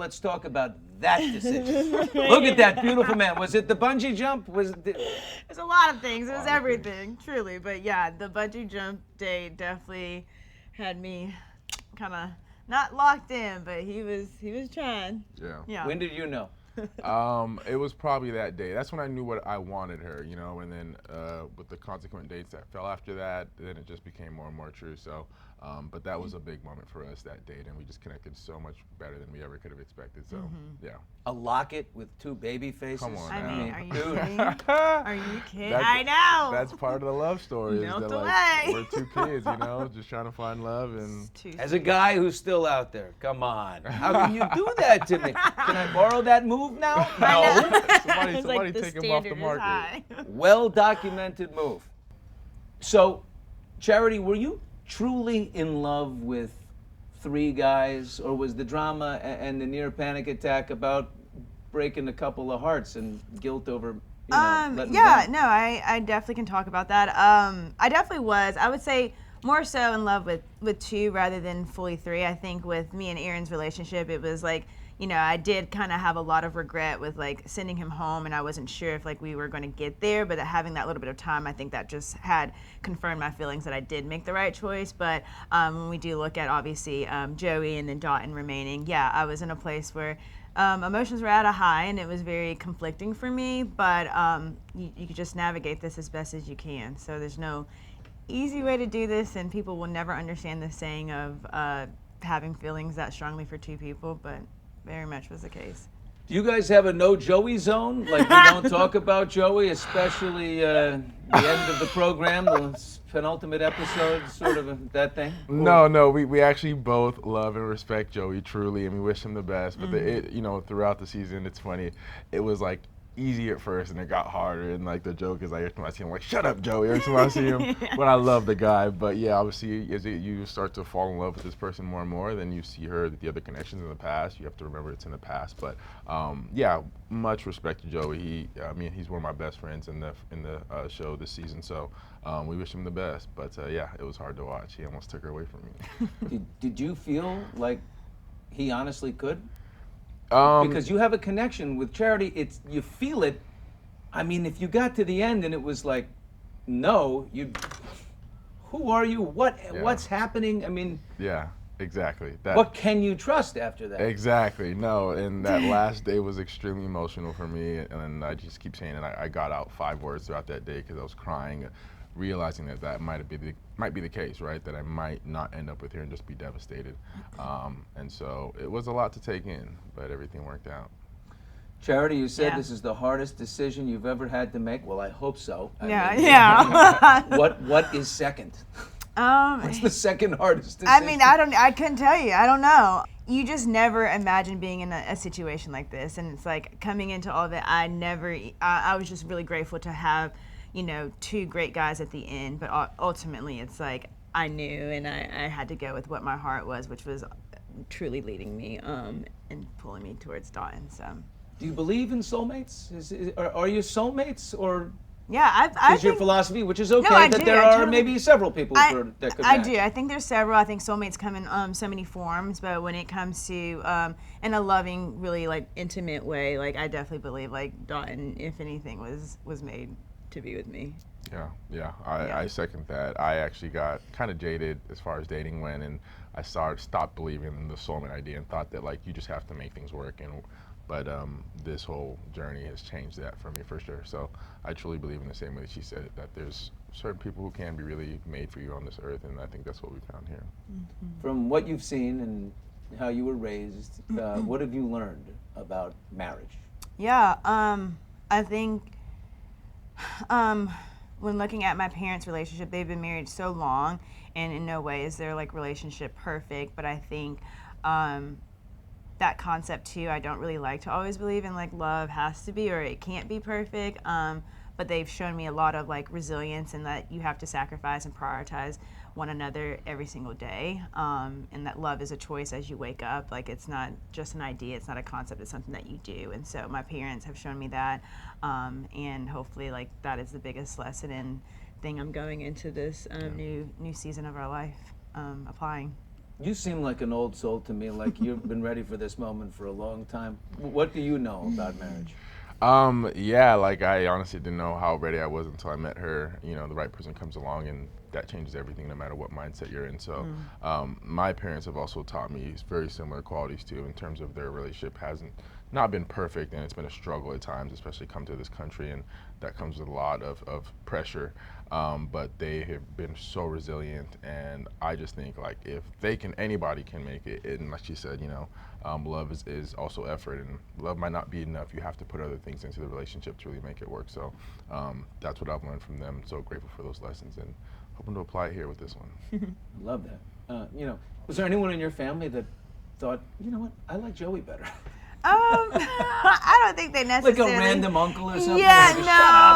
Let's talk about that decision. Look at that beautiful man. Was it the bungee jump? It's a lot of things. It was everything, truly. But yeah, the bungee jump day definitely had me kind of not locked in, but he was trying. Yeah. When did you know? It was probably that day. That's when I knew what I wanted her, you know, and then with the consequent dates that fell after that, then it just became more and more true. So, but that was a big moment for us that date, and we just connected so much better than we ever could have expected. So, yeah. A locket with two baby faces? Come on I now. mean, are you Dude. kidding? Are you kidding? I know. That's part of the love story. Melt is that, away. we're two kids, you know, just trying to find love and. As a guy who's still out there, come on. How can you do that to me? Can I borrow that move now? No. Somebody take him off the market. Well-documented move. So, Charity, were you truly in love with three guys, or was the drama and the near panic attack about breaking a couple of hearts and guilt over, letting yeah, down? no, I definitely can talk about that. I definitely was. I would say more so in love with two rather than fully three. I think with me and Aaron's relationship, it was like, I did kind of have a lot of regret with like sending him home, and I wasn't sure if like we were going to get there, but having that little bit of time, I think that just had confirmed my feelings that I did make the right choice. But when we do look at obviously Joey and then Dotun remaining, yeah, I was in a place where emotions were at a high, and it was very conflicting for me, but you could just navigate this as best as you can. So there's no easy way to do this, and people will never understand the saying of having feelings that strongly for two people, but very much was the case. Do you guys have a no Joey zone? Like, we don't talk about Joey, especially the end of the program, the penultimate episode, sort of that thing? No, we actually both love and respect Joey truly, and we wish him the best. But throughout the season, it's funny. It was like easy at first, and it got harder. And like the joke is like every time I see him, I'm like, shut up, Joey. Every time I see him, but I love the guy. But yeah, obviously, as you start to fall in love with this person more and more, then you see the other connections in the past. You have to remember it's in the past. But yeah, much respect to Joey. He's one of my best friends in the show this season. So we wish him the best. But yeah, it was hard to watch. He almost took her away from me. Did you feel like he honestly could? Because you have a connection with Charity, you feel it. I mean, if you got to the end and it was like, no, who are you? What's happening? I mean, yeah, exactly. What can you trust after that? Exactly. No, and that last day was extremely emotional for me, and I just keep saying it. I got out 5 words throughout that day because I was crying, realizing that might be the case, right? That I might not end up with her and just be devastated. And so it was a lot to take in, but everything worked out. Charity, you said this is the hardest decision you've ever had to make. Well, I hope so. Yeah. What is second? What's the second hardest decision? I mean, I couldn't tell you. I don't know. You just never imagine being in a situation like this, and it's like coming into all of it. I was just really grateful to have, two great guys at the end, but ultimately it's like I knew, and I had to go with what my heart was, which was truly leading me and pulling me towards Dotun. So. Do you believe in soulmates? Are you soulmates, or I is your philosophy, which is okay, no, I that do. there I are totally, maybe several people that could I match? do. I think there's several. I think soulmates come in so many forms, but when it comes to in a loving, really like intimate way, like I definitely believe like Dotun, if anything, was made to be with me. Yeah. I second that. I actually got kind of jaded as far as dating went, and I stopped believing in the soulmate idea and thought that like you just have to make things work. But this whole journey has changed that for me for sure. So I truly believe in the same way that she said, that there's certain people who can be really made for you on this earth, and I think that's what we found here. Mm-hmm. From what you've seen and how you were raised, what have you learned about marriage? Yeah, I think when looking at my parents' relationship, they've been married so long, and in no way is their like relationship perfect. But I think that concept too, I don't really like to always believe in like love has to be or it can't be perfect. But they've shown me a lot of like resilience, and that you have to sacrifice and prioritize one another every single day, and that love is a choice as you wake up. Like it's not just an idea, it's not a concept, it's something that you do. And so my parents have shown me that, and hopefully like that is the biggest lesson and thing I'm going into this new season of our life applying. You seem like an old soul to me, like you've been ready for this moment for a long time. What do you know about marriage? Yeah, like I honestly didn't know how ready I was until I met her. You know, the right person comes along and that changes everything no matter what mindset you're in. So my parents have also taught me very similar qualities too in terms of their relationship hasn't not been perfect and it's been a struggle at times, especially come to this country, and that comes with a lot of pressure. But they have been so resilient, and I just think like if they can, anybody can make it. And like she said, you know, love is also effort, and love might not be enough. You have to put other things into the relationship to really make it work. So that's what I've learned from them. So grateful for those lessons and hoping to apply it here with this one. Love that. You know, was there anyone in your family that thought, you know what, I like Joey better? I don't think they necessarily. Like a random uncle or something? Yeah,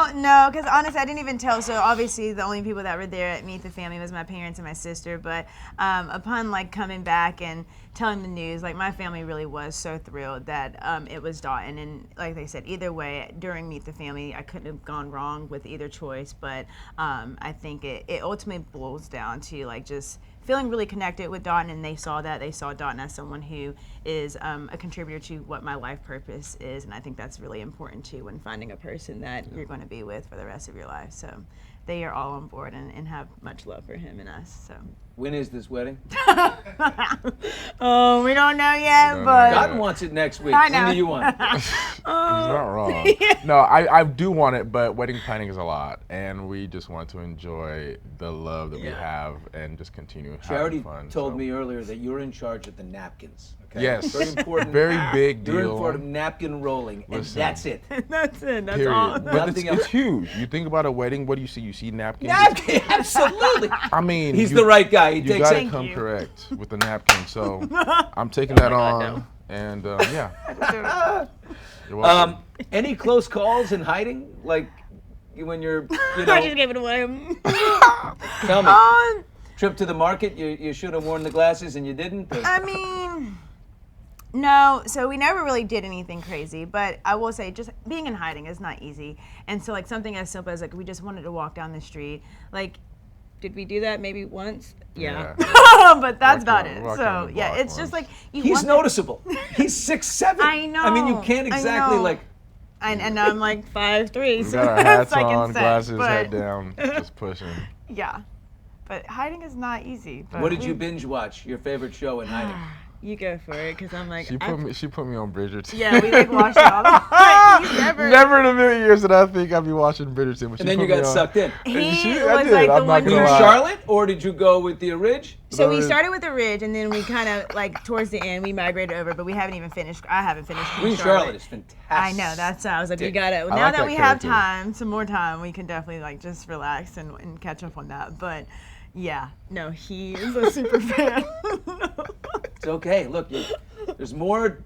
Like, no, because honestly, I didn't even tell. So obviously, the only people that were there at Meet the Family was my parents and my sister. But upon like coming back and telling the news, like my family really was so thrilled that it was Dotun. And like they said, either way, during Meet the Family, I couldn't have gone wrong with either choice. But I think it ultimately boils down to like just feeling really connected with Dotun, and they saw that. They saw Dotun as someone who is a contributor to what my life purpose is, and I think that's really important too when finding a person that you're going to be with for the rest of your life. So they are all on board and have much love for him and us. So. when is this wedding? Oh, we don't know yet, but Dotun wants it next week. I know. When do you want it? He's not wrong. No, I do want it, but wedding planning is a lot, and we just want to enjoy the love that we have and just continue Charity having fun. told me earlier that you're in charge of the napkins. Okay? Yes. Very important. Very big You're in deal. for napkin rolling, and Listen. that's it. that's it. That's Period. all. But Nothing else. it's huge. You think about a wedding, what do you see? You see napkins. Napkin, absolutely. I mean, He's the right guy. He You takes gotta it. come correct with the napkin. So I'm taking that on, and yeah. You're welcome. Any close calls in hiding, like when you're, you I know? just gave it away. Tell me. Trip to the market, you should have worn the glasses and you didn't? Or- I mean, no. So we never really did anything crazy, but I will say just being in hiding is not easy. And so like something as simple as like we just wanted to walk down the street. Like, did we do that maybe once? Yeah. But that's about it. Walked So around the yeah, block it's just like once. you He's want noticeable. He's 6'7". I know. I mean, you can't I exactly know. like. and I'm like 5'3", We so got our that's hats like on, insane. glasses, But head down, just pushing. yeah, but hiding is not easy. But What did you binge watch? Your favorite show in hiding? You go for it, because I'm like. She put me on Bridgerton. Yeah, we like watched it all the time. He's Never in a million years did I think I'd be watching Bridgerton. But And then you got sucked in. He I was did, like I'm the not one Were gonna you who. lie. Charlotte, or did you go with the Ridge? So we Ridge. started with the Ridge, and then we kind of like towards the end we migrated over, but we haven't even finished. I haven't finished. Queen Charlotte is fantastic. I know. That's I was like, we Dick. gotta. Now like that that we have character. some more time, we can definitely like just relax and catch up on that. But yeah, no, he is a super fan. It's okay. Look, there's more.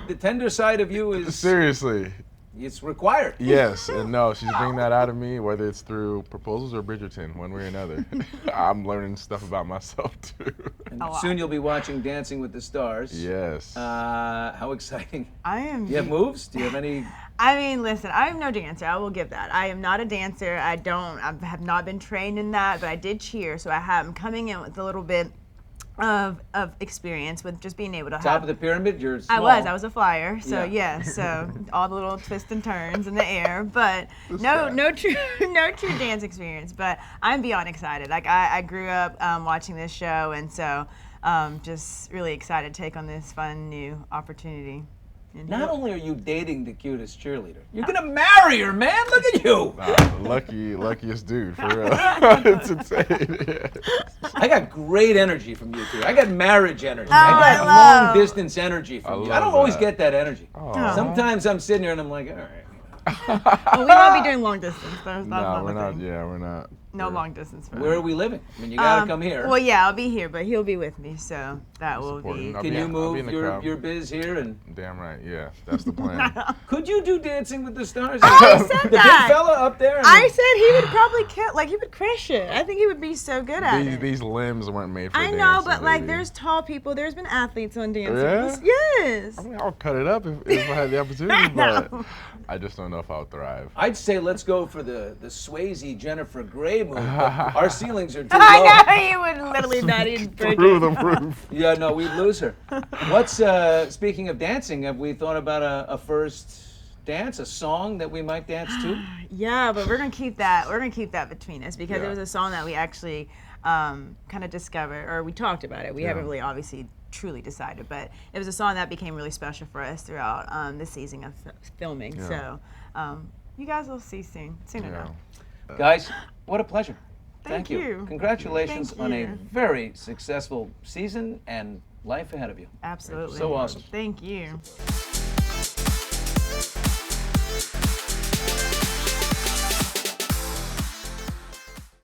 The tender side of you is Seriously. it's required. Yes, and no, she's bringing that out of me, whether it's through proposals or Bridgerton, one way or another. I'm learning stuff about myself too. And A lot. soon you'll be watching Dancing with the Stars. Yes. How exciting! I am. Do you have moves? Do you have any? I mean, listen, I'm no dancer. I will give that. I am not a dancer. I have not been trained in that, but I did cheer, so I'm coming in with a little bit of experience with just being able to Top have. of the pyramid, you're small. I was a flyer, so Yeah. yeah, so all the little twists and turns in the air, but no true dance experience. But I'm beyond excited. Like I grew up watching this show, and so just really excited to take on this fun new opportunity. And Not only are you dating the cutest cheerleader, you're gonna marry her, man. Look at you. Luckiest dude, for real. It's insane. Yeah. I got great energy from you two. I got marriage energy. Oh, I got I love- long distance energy from you. I love don't always that. get that energy. Aw. Sometimes I'm sitting here and I'm like, all right. well, we won't be doing long distance. That's No, not we're the not. thing. Yeah, we're not. No We're- long distance. For Where are we living? I mean, you gotta come here. Well, yeah, I'll be here, but he'll be with me. So that will supporting. be. I'll Can be- you I'll be move in the your, crowd. your biz here? And Damn right, yeah, that's the plan. could you do Dancing with the Stars? I said The big that. fella up there. I said he would probably kill. Like he would crush it. I think he would be so good at it. These limbs weren't made for I dancing, know, but like, baby. there's tall people. There's been athletes on Dancing. Yeah? with the- Yes. I mean, I'll cut it up if I had the opportunity, but I just don't know if I'll thrive. I'd say let's go for the Swayze Jennifer Grey move. But our ceilings are too low. I know he would literally not even break Through it. the roof. Yeah, no, we'd lose her. What's speaking of dancing? Have we thought about a first dance, a song that we might dance to? Yeah, but we're gonna keep that. We're gonna keep that between us because Yeah. it was a song that we actually kind of discovered, or we talked about it. We haven't really obviously truly decided, but it was a song that became really special for us throughout the season of filming. Yeah. So you guys will see soon enough. Guys, what a pleasure. Thank you. Congratulations Thank on a you. very successful season and life ahead of you. Absolutely. So awesome. Thank you.